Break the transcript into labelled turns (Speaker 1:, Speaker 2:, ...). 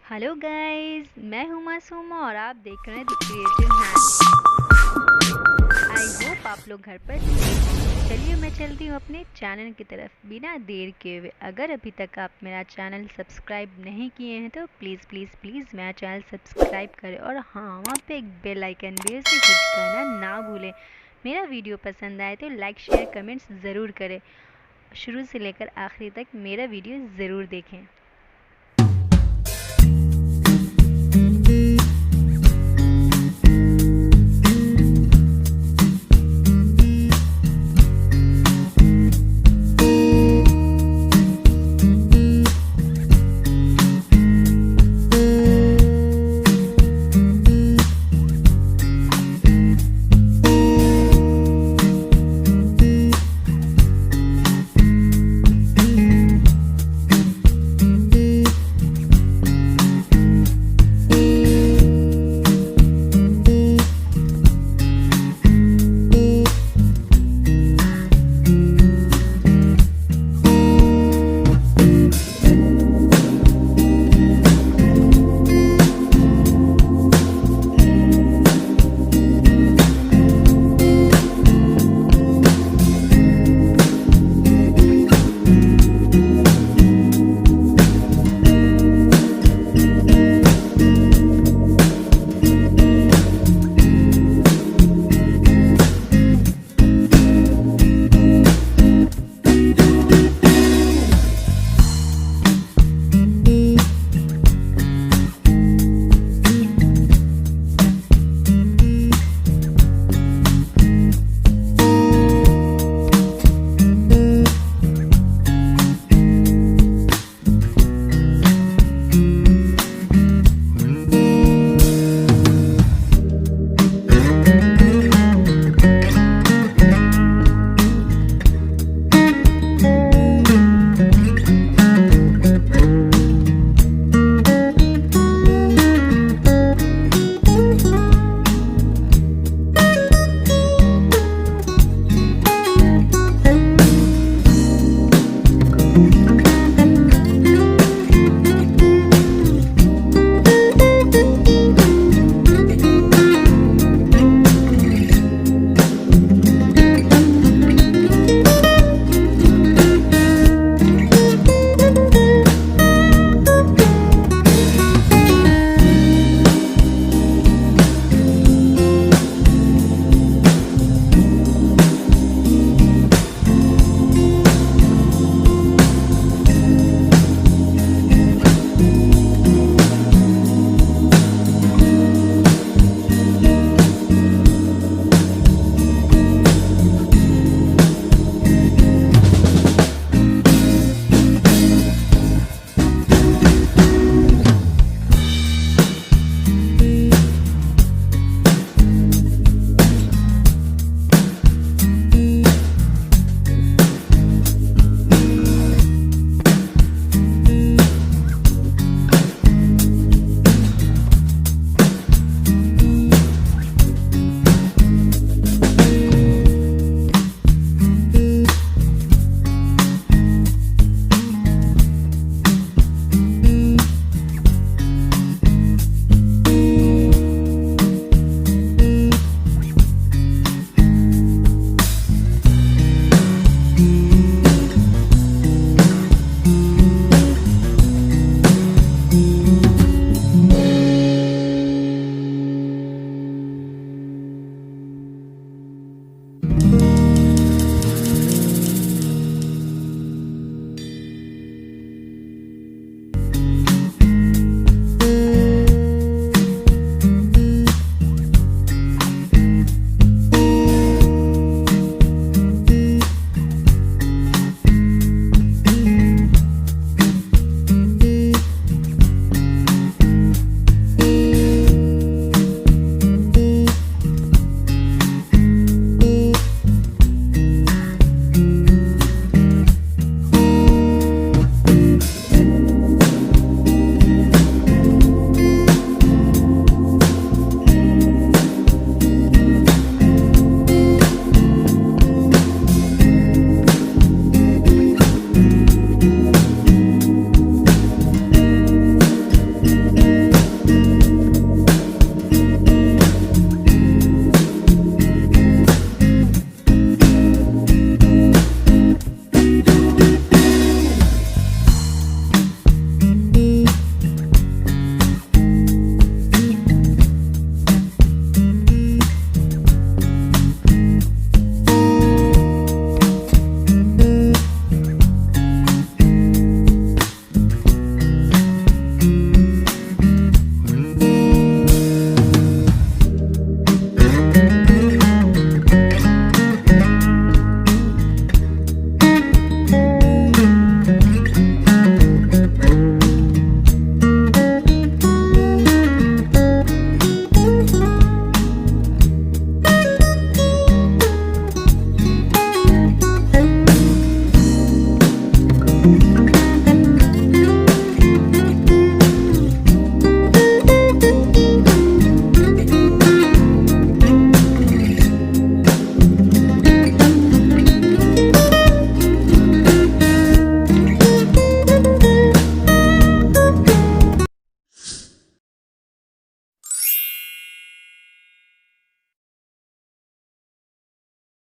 Speaker 1: Hello guys, मैं हूँ मासूमा और आप देख रहे हैं the creative hand. I hope आप लोग घर पर सेफ होंगे। चलिए मैं चलती हूँ अपने चैनल की तरफ बिना देर किए हुए। अगर अभी तक आप मेरा चैनल सब्सक्राइब नहीं किए हैं तो प्लीज़ प्लीज़ प्लीज़ मेरा चैनल सब्सक्राइब करें और हाँ, वहाँ पे एक बेल आइकन भी है, उसे हिट करना ना भूलें। मेरा वीडियो पसंद आए तो लाइक शेयर कमेंट्स ज़रूर करें। शुरू से लेकर आखिरी तक मेरा वीडियो ज़रूर देखें।